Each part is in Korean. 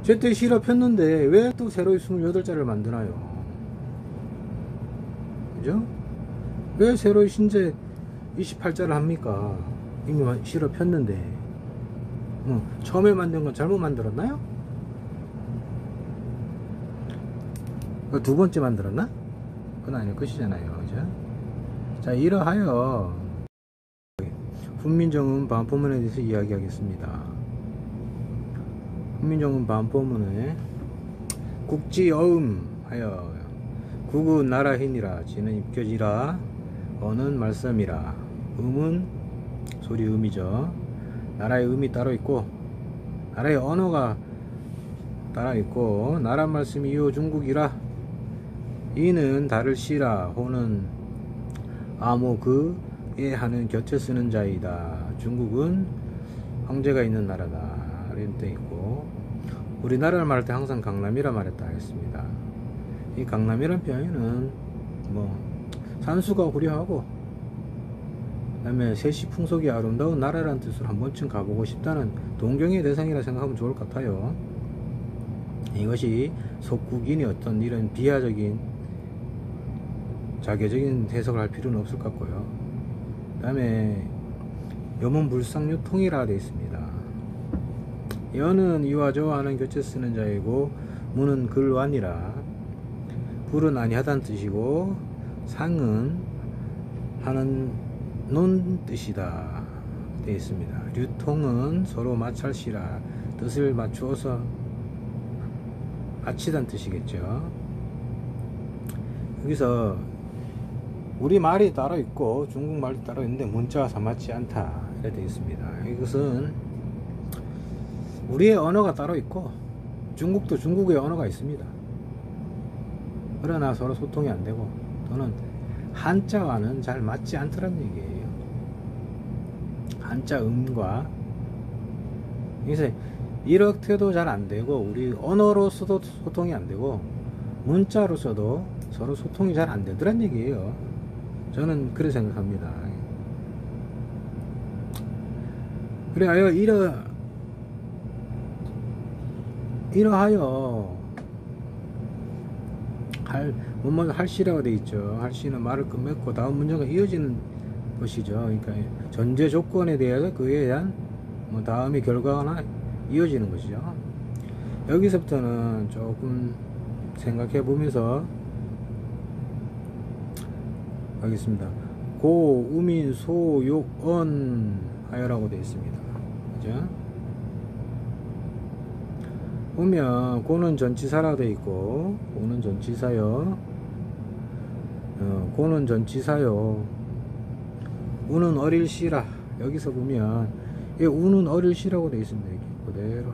제때 실어 폈는데 왜 또 새로 28자를 만드나요? 그죠? 왜 새로 신제 28자를 합니까? 이미 실어 폈는데. 처음에 만든 건 잘못 만들었나요? 두 번째 만들었나? 그건 아닐 것이잖아요. 그죠? 자, 이러하여 훈민정음 반포문에 대해서 이야기하겠습니다. 훈민정음 반포문에 국지어음 하여 국은 나라히니라 지는 입교지라 어는 말씀이라. 음은 소리 음이죠. 나라의 음이 따로 있고 나라의 언어가 따라 있고 나라 말씀이 이요 중국이라. 이는 다를 시라 호는 아모 그에 하는 곁에 쓰는 자이다. 중국은 황제가 있는 나라다 이런 데 있고, 우리나라를 말할 때 항상 강남이라 말했다 하겠습니다. 이 강남이란 표현은 뭐 산수가 고려하고 그 다음에 세시 풍속이 아름다운 나라라는 뜻으로 한 번쯤 가보고 싶다는 동경의 대상이라 생각하면 좋을 것 같아요. 이것이 속국인이 어떤 이런 비하적인 자교적인 해석을 할 필요는 없을 것 같고요. 그 다음에 여문 불상유통이라 되어 있습니다. 여는 이와 저와 하는 곁에 쓰는 자이고 문은 글완이라. 불은 아니하다는 뜻이고 상은 하는 논 뜻이다 되어 있습니다. 류통은 서로 마찰시라. 뜻을 맞추어서 아치다는 뜻이겠죠. 여기서 우리 말이 따로 있고 중국 말이 따로 있는데 문자가 삼맞지 않다 이렇게 되어 있습니다. 이것은 우리의 언어가 따로 있고 중국도 중국의 언어가 있습니다. 그러나 서로 소통이 안 되고 또는 한자와는 잘 맞지 않더란 얘기예요. 한자 음과. 그래서 이렇게도 잘 안 되고 우리 언어로서도 소통이 안 되고 문자로서도 서로 소통이 잘 안 되더란 얘기예요. 저는 그렇게 생각합니다. 그래야 이러하여 할시라고 되어 있죠. 할시는 말을 끝맺고 다음 문장과 이어지는 것이죠. 그러니까 전제 조건에 대해서 그에 대한 다음의 결과나 이어지는 것이죠. 여기서부터는 조금 생각해 보면서 하겠습니다. 고, 우민, 소, 욕, 언 하여라고 되어 있습니다. 그죠? 보면 고는 전치사라고 되어 있고 고는 전치사요. 고는 전치사요. 우는 어릴시라. 여기서 보면 우는 어릴시라고 되어 있습니다. 여기 그대로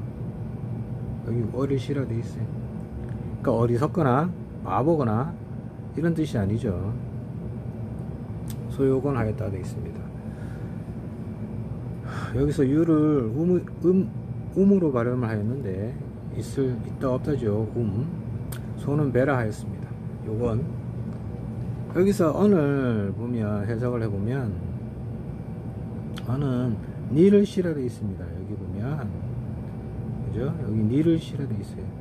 여기 어릴시라 되어 있어요. 그러니까 어리석거나 바보거나 이런 뜻이 아니죠. 소요건 하였다 되어 있습니다. 여기서 유를 음으로 발음을 하였는데 있다 없다죠. 소는 배라 하였습니다. 요건 여기서 언을 보면 해석을 해보면 언은 니를 시라 되어 있습니다. 여기 보면 그죠? 여기 니를 시라 되어 있어요.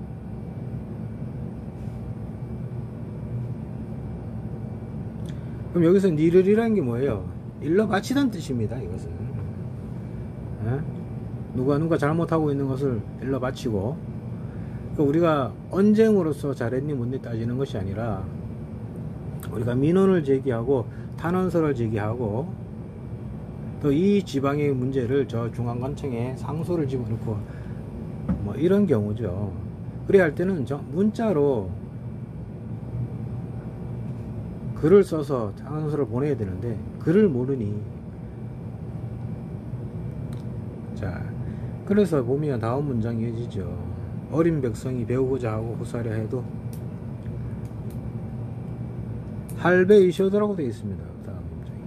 그럼 여기서 니를이라는 게 뭐예요? 일러 바치다는 뜻입니다. 이것은 누가 잘못하고 있는 것을 일러 바치고, 그러니까 우리가 언쟁으로서 잘했니 못했니 따지는 것이 아니라 우리가 민원을 제기하고 탄원서를 제기하고 또 이 지방의 문제를 저 중앙관청에 상소를 집어넣고 뭐 이런 경우죠. 그래야 할 때는 문자로 글을 써서 탄원서를 보내야 되는데 글을 모르니. 자, 그래서 보면 다음 문장이 이어지죠. 어린 백성이 배우고자 하고 후사려 해도 할배이셔도라고 되어 있습니다. 다음 문장이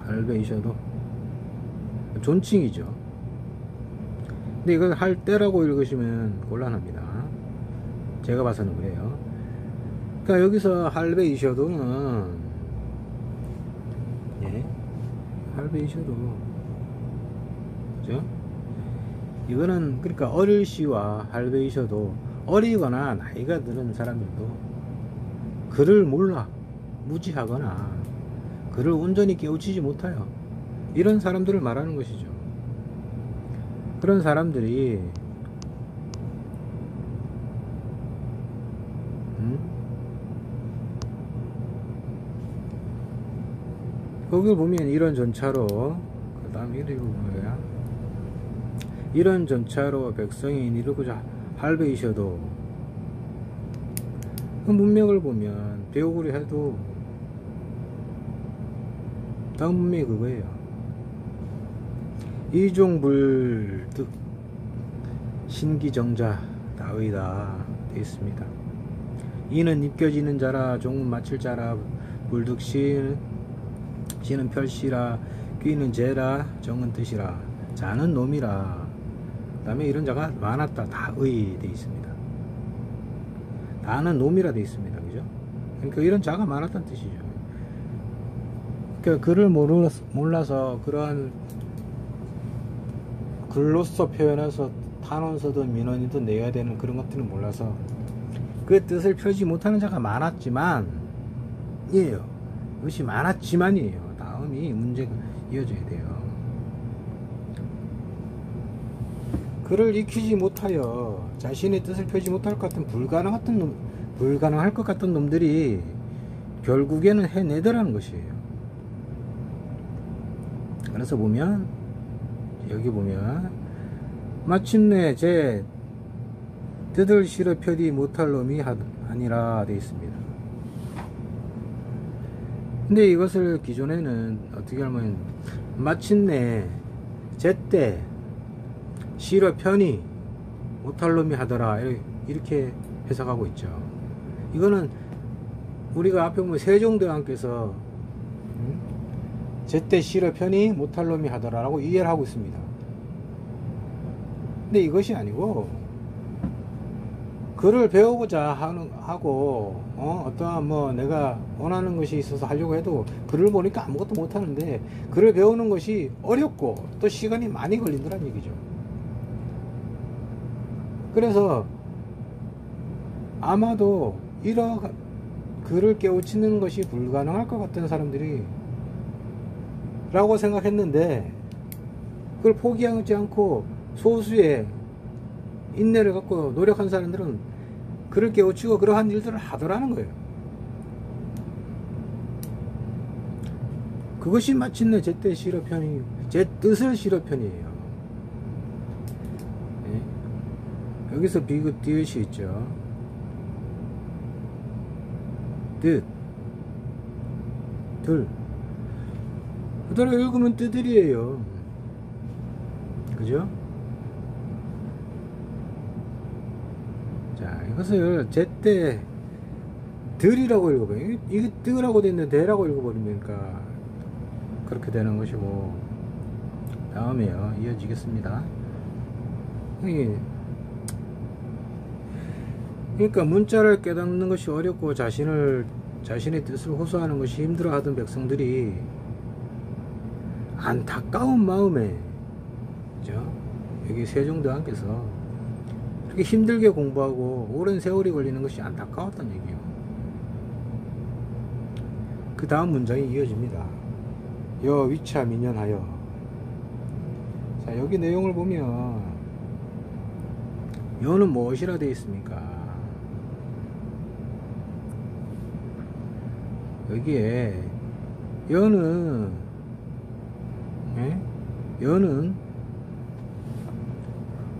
할배이셔도 존칭이죠. 근데 이걸 할 때라고 읽으시면 곤란합니다. 제가 봐서는 그래요. 그러니까 여기서 할배이셔도는 할배이셔도 그죠? 이거는 그러니까 어릴시와 할배이셔도 어리거나 나이가 들은 사람들도 글을 몰라, 무지하거나 글을 온전히 깨우치지 못해요. 이런 사람들을 말하는 것이죠. 그런 사람들이 거기 보면 이런 전차로, 그 다음 이름이 뭐야? 이런 전차로 백성이 이르고자 할배이셔도, 그 문맥을 보면 배우고리 해도 다음 문맥이 그거예요. 이종불득 신기정자 다의다 되어 있습니다. 이는 입겨지는 자라, 종은 마칠 자라, 불득신 시는 별시라, 귀는 재라, 정은 뜻이라, 자는 놈이라. 그 다음에 이런 자가 많았다. 다의 되어 있습니다. 다는 놈이라 되어 있습니다. 그죠? 그러니까 이런 자가 많았다는 뜻이죠. 그러니까 글을 몰라서 그러한 글로써 표현해서 탄원서든 민원이든 내야 되는 그런 것들을 몰라서 그 뜻을 펴지 못하는 자가 많았지만, 이에요. 이것이 많았지만이에요. 다음이 문제가 이어져야 돼요. 글을 익히지 못하여 자신의 뜻을 펴지 못할 것 같은 불가능할 것 같던 놈들이 결국에는 해내더라는 것이에요. 그래서 보면, 여기 보면 마침내 제 뜻을 실어 펴지 못할 놈이 아니라 되어 있습니다. 근데 이것을 기존에는 어떻게 하면 마침내 제때 실어 편히 못할 놈이 하더라 이렇게 해석하고 있죠. 이거는 우리가 앞에 보면 세종대왕께서 제때 실어 편히 못할 놈이 하더라 라고 이해를 하고 있습니다. 근데 이것이 아니고 글을 배워보자 하고 어떠한 뭐 내가 원하는 것이 있어서 하려고 해도 글을 보니까 아무것도 못하는데, 글을 배우는 것이 어렵고 또 시간이 많이 걸린다는 얘기죠. 그래서 아마도 이런 글을 깨우치는 것이 불가능할 것 같은 사람들이 라고 생각했는데, 그걸 포기하지 않고 소수의 인내를 갖고 노력한 사람들은 글을 깨우치고 그러한 일들을 하더라는 거예요. 그것이 마침내 제때 실어편이, 제 뜻을 실어편이에요. 네? 여기서 비읍 디귿이 있죠. 뜻, 들. 그대로 읽으면 뜨들이에요. 그죠? 자, 이것을 제때 들이라고 읽어버려요. 이게 뜨라고 됐는데 대라고 읽어버리니까 그렇게 되는 것이고, 다음에요. 이어지겠습니다. 그러니까 문자를 깨닫는 것이 어렵고 자신의 뜻을 호소하는 것이 힘들어 하던 백성들이 안타까운 마음에, 그죠? 여기 세종대왕께서 그렇게 힘들게 공부하고 오랜 세월이 걸리는 것이 안타까웠단 얘기예요. 그 다음 문장이 이어집니다. 여 위차 민연하여. 자, 여기 내용을 보면 여는 무엇이라 되어 있습니까? 여기에 여는 여는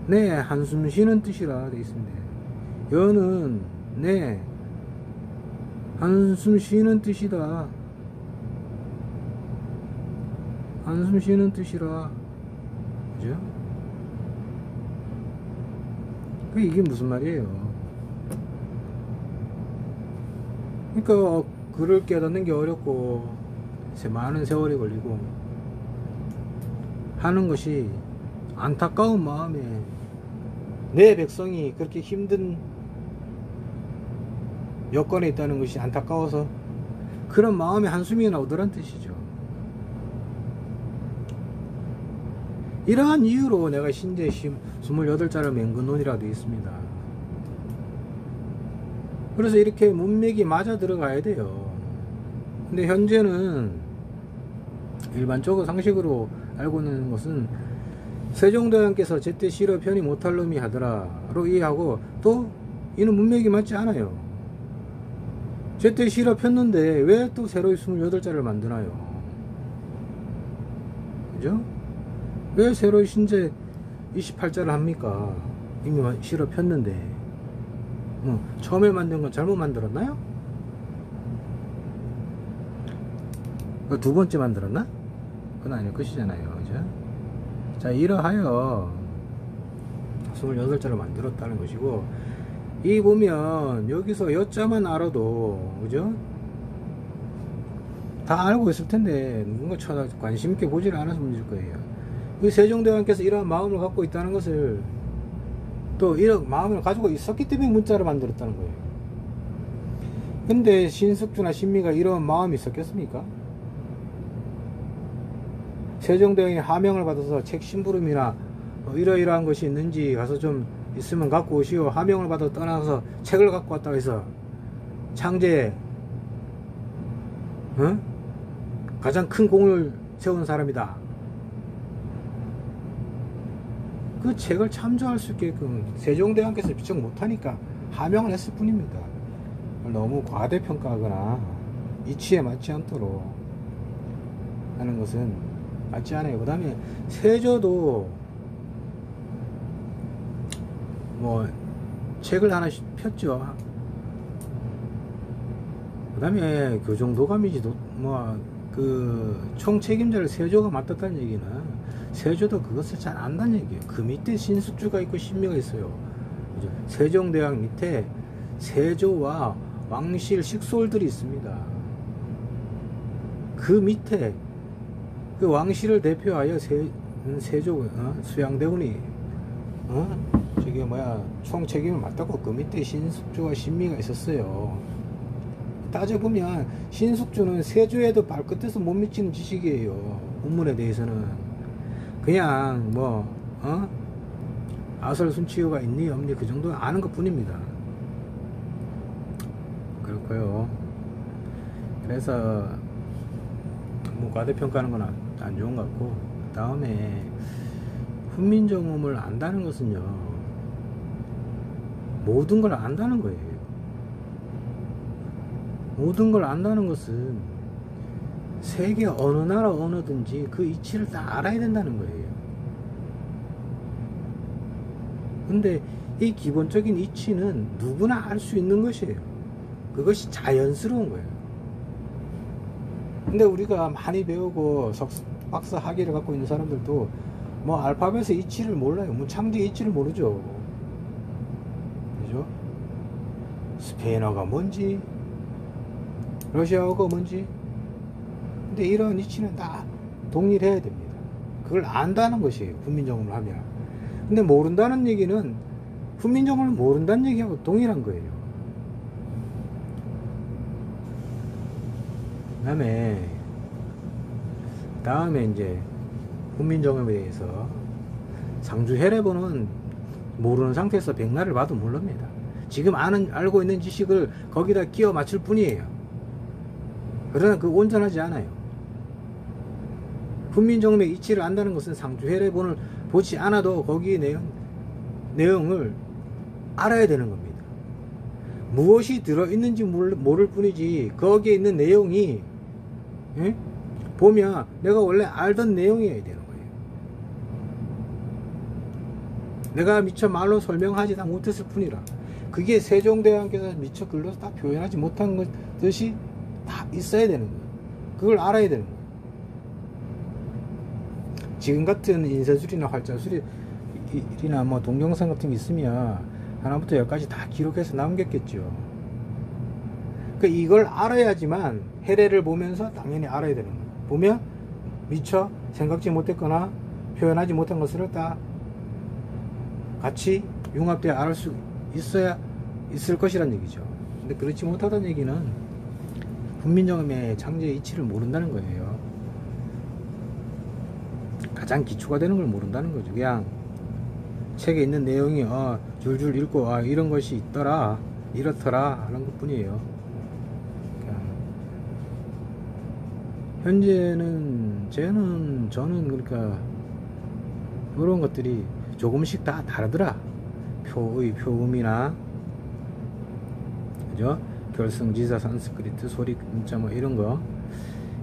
내 한숨 쉬는 뜻이라 되어 있습니다. 여는 내 한숨 쉬는 뜻이다. 한숨 쉬는 뜻이라. 그죠? 이게 무슨 말이에요? 그러니까 글을 깨닫는 게 어렵고 많은 세월이 걸리고 하는 것이 안타까운 마음에, 내 백성이 그렇게 힘든 여건에 있다는 것이 안타까워서 그런 마음에 한숨이 나오더란 뜻이죠. 이러한 이유로 내가 신제 28자를 맹근론이라고 되어 있습니다. 그래서 이렇게 문맥이 맞아 들어가야 돼요. 근데 현재는 일반적으로 상식으로 알고 있는 것은 세종대왕께서 제때 실어 편히 못할 놈이 하더라로 이해하고, 또 이는 문맥이 맞지 않아요. 제때 실어 폈는데 왜 또 새로 28자를 만드나요? 그죠? 왜 새로 신제 28자를 합니까? 이미 실어 폈는데. 처음에 만든 건 잘못 만들었나요? 두 번째 만들었나? 그건 아닐 것이잖아요. 그죠? 자, 이러하여 28자를 만들었다는 것이고, 이 보면 여기서 여자만 알아도, 그죠? 다 알고 있을 텐데 누군가 관심 있게 보지를 않아서 문제일 거예요. 이 세종대왕께서 이러한 마음을 갖고 있다는 것을, 또 이런 마음을 가지고 있었기 때문에 문자를 만들었다는 거예요. 근데 신숙주나 신미가 이런 마음이 있었겠습니까? 세종대왕이 하명을 받아서 책 심부름이나 이러이러한 것이 있는지 가서 좀 있으면 갖고 오시오, 하명을 받아 떠나서 책을 갖고 왔다고 해서 창제에 가장 큰 공을 세운 사람이다, 그 책을 참조할 수 있게끔 세종대왕께서 비척 못하니까 하명을 했을 뿐입니다. 너무 과대평가하거나 이치에 맞지 않도록 하는 것은 맞지 않아요. 그 다음에 세조도 뭐 책을 하나씩 폈죠. 그 다음에 교정도감이지도 그 총책임자를 세조가 맡았다는 얘기는 세조도 그것을 잘 안다는 얘기예요. 그 밑에 신숙주가 있고 신미가 있어요. 그죠? 세종대왕 밑에 세조와 왕실 식솔들이 있습니다. 그 밑에 그 왕실을 대표하여 세조 수양대군이 저기 총책임을 맡았고, 그 밑에 신숙주와 신미가 있었어요. 따져보면 신숙주는 세조에도 발끝에서 못 미치는 지식이에요. 운문에 대해서는 그냥 아설순치효가 있니 없니 그 정도 아는 것 뿐입니다. 그렇고요. 그래서 뭐 과대평가하는 건 안 좋은 것 같고, 그 다음에 훈민정음을 안다는 것은요, 모든 걸 안다는 거예요. 모든 걸 안다는 것은 세계 어느 나라 언어든지 그 이치를 다 알아야 된다는 거예요. 근데 이 기본적인 이치는 누구나 알 수 있는 것이에요. 그것이 자연스러운 거예요. 근데 우리가 많이 배우고 박사 학위를 갖고 있는 사람들도 뭐 알파벳의 이치를 몰라요. 뭐 창제 이치를 모르죠. 그죠? 스페인어가 뭔지, 러시아어가 뭔지. 근데 이런 이치는 다 동일해야 됩니다. 그걸 안다는 것이에요. 훈민정음을 하면. 근데 모른다는 얘기는 훈민정음을 모른다는 얘기하고 동일한 거예요. 다음에 이제 훈민정음에 대해서 상주해례본은 모르는 상태에서 백날을 봐도 모릅니다. 지금 알고 있는 지식을 거기다 끼워 맞출 뿐이에요. 그러나 그 온전하지 않아요. 훈민정음의 이치를 안다는 것은 상주해례본을 보지 않아도 거기에 내용을 알아야 되는 겁니다. 무엇이 들어있는지 모를 뿐이지 거기에 있는 내용이 보면 내가 원래 알던 내용이어야 되는 거예요. 내가 미처 말로 설명하지 다 못했을 뿐이라. 그게 세종대왕께서 미처 글로 다 표현하지 못한 것이 다 있어야 되는 거예요. 그걸 알아야 되는 거예요. 지금 같은 인쇄술이나 활자술이나 뭐 동영상 같은 게 있으면 하나부터 10까지 다 기록해서 남겼겠죠. 그러니까 이걸 알아야지만 해례를 보면서 당연히 알아야 되는 거예요. 보면 미처 생각지 못했거나 표현하지 못한 것을 다 같이 융합되어 알 수 있을 것이란 얘기죠. 근데 그렇지 못하다는 얘기는 훈민정음의 창제의 이치를 모른다는 거예요. 가장 기초가 되는 걸 모른다는 거죠. 그냥 책에 있는 내용이 줄줄 읽고 이런 것이 있더라, 이렇더라 하는 것 뿐이에요. 그러니까 현재는 저는 그러니까 이런 것들이 조금씩 다 다르더라. 표의 표음이나 그죠? 결성지사 산스크리트 소리 문자 뭐 이런 거,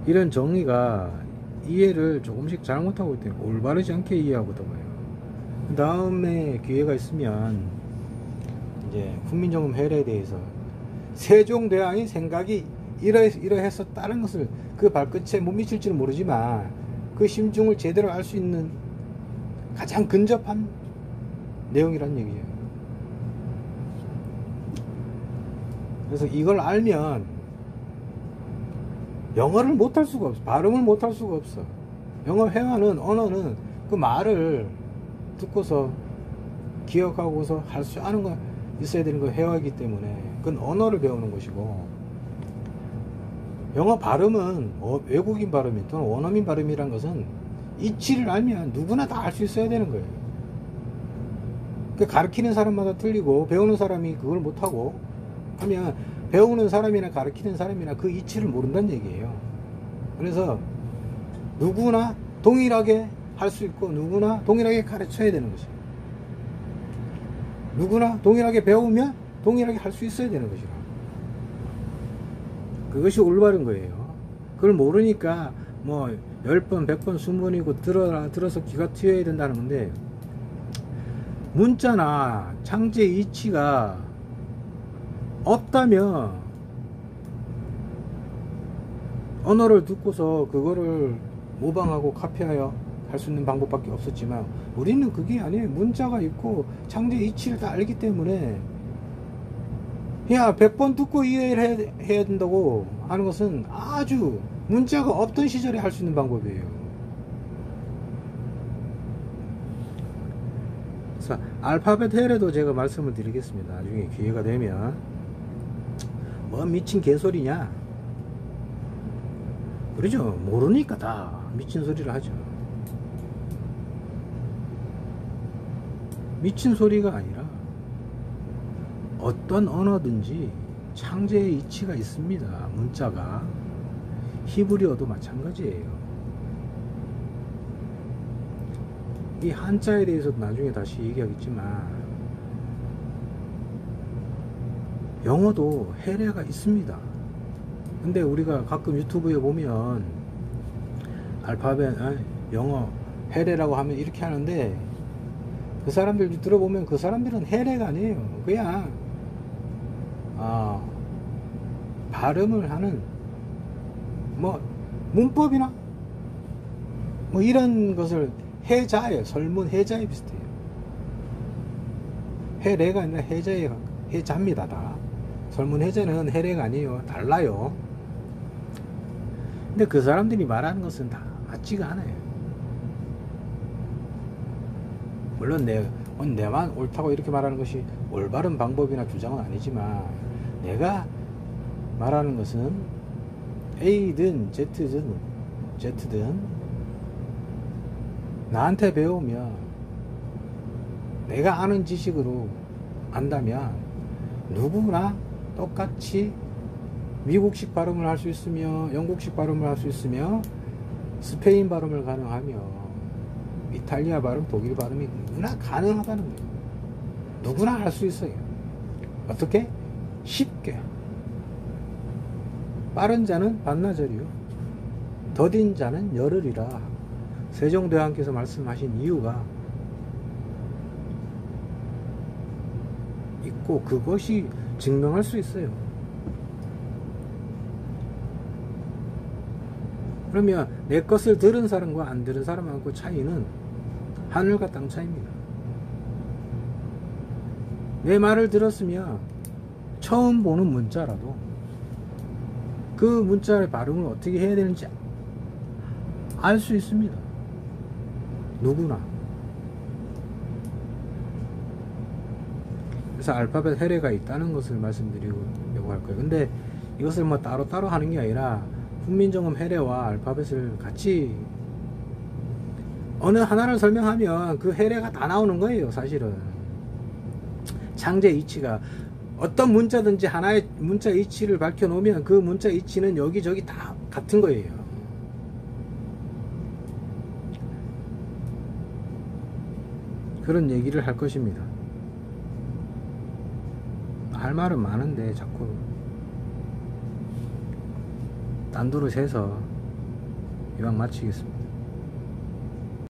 이런 정의가 이해를 조금씩 잘못하고 있대요. 올바르지 않게 이해하고 있다고요. 그 다음에 기회가 있으면 이제 훈민정음 해례에 대해서 세종대왕의 생각이 이러했었다는 것을 그 발끝에 못 미칠지는 모르지만 그 심중을 제대로 알 수 있는 가장 근접한 내용이란 얘기예요. 그래서 이걸 알면 영어를 못할 수가 없어. 발음을 못할 수가 없어. 영어 회화는, 언어는 그 말을 듣고서 기억하고서 할 수 아는 거 있어야 되는 거 회화이기 때문에 그건 언어를 배우는 것이고, 영어 발음은 외국인 발음이 또는 원어민 발음이란 것은 이치를 알면 누구나 다 알 수 있어야 되는 거예요. 그 가르치는 사람마다 틀리고 배우는 사람이 그걸 못하고 하면 배우는 사람이나 가르치는 사람이나 그 이치를 모른다는 얘기예요. 그래서 누구나 동일하게 할 수 있고 누구나 동일하게 가르쳐야 되는 것이에요. 누구나 동일하게 배우면 동일하게 할 수 있어야 되는 것이라. 그것이 올바른 거예요. 그걸 모르니까 뭐 10번, 100번, 20번이고 들어서 귀가 튀어야 된다는 건데, 문자나 창제 이치가 없다면 언어를 듣고서 그거를 모방하고 카피하여 할 수 있는 방법밖에 없었지만, 우리는 그게 아니에요. 문자가 있고 창제 이치를 다 알기 때문에 야 100번 듣고 이해를 해야 된다고 하는 것은 아주 문자가 없던 시절에 할 수 있는 방법이에요. 그래서 알파벳 해례도 제가 말씀을 드리겠습니다. 나중에 기회가 되면. 뭐 미친 개소리냐 그러죠. 모르니까 다 미친 소리를 하죠. 미친 소리가 아니라 어떤 언어든지 창제의 이치가 있습니다. 문자가. 히브리어도 마찬가지예요. 이 한자에 대해서도 나중에 다시 얘기하겠지만 영어도 해례가 있습니다. 근데 우리가 가끔 유튜브에 보면 알파벳 영어 해례라고 하면 이렇게 하는데, 그 사람들 들어보면 그 사람들은 해례가 아니에요. 그냥 발음을 하는 뭐 문법이나 뭐 이런 것을 해자예요. 설문 해자에 비슷해요. 해례가 아니라 해자입니다. 다. 설문 해자는 해례가 아니에요. 달라요. 근데 그 사람들이 말하는 것은 다 맞지가 않아요. 물론 내만 옳다고 이렇게 말하는 것이 올바른 방법이나 주장은 아니지만, 내가 말하는 것은 A든 Z든 나한테 배우면, 내가 아는 지식으로 안다면 누구나 똑같이 미국식 발음을 할 수 있으며, 영국식 발음을 할 수 있으며, 스페인 발음을 가능하며, 이탈리아 발음, 독일 발음이 누구나 가능하다는 거예요. 누구나 할 수 있어요. 어떻게? 쉽게. 빠른 자는 반나절이요, 더딘 자는 열흘이라 세종대왕께서 말씀하신 이유가 있고, 그것이 증명할 수 있어요. 그러면 내 것을 들은 사람과 안 들은 사람하고 차이는 하늘과 땅 차이입니다. 내 말을 들었으면 처음 보는 문자라도 그 문자의 발음을 어떻게 해야 되는지 알 수 있습니다. 누구나. 그래서 알파벳 해례가 있다는 것을 말씀드리려고 할 거예요. 근데 이것을 뭐 따로따로 하는 게 아니라 훈민정음 해례와 알파벳을 같이 어느 하나를 설명하면 그 해례가 다 나오는 거예요. 사실은 창제 이치가 어떤 문자든지 하나의 문자 이치를 밝혀 놓으면 그 문자 이치는 여기저기 다 같은 거예요. 그런 얘기를 할 것입니다. 할 말은 많은데 자꾸 딴 도로 새서 이왕 마치겠습니다.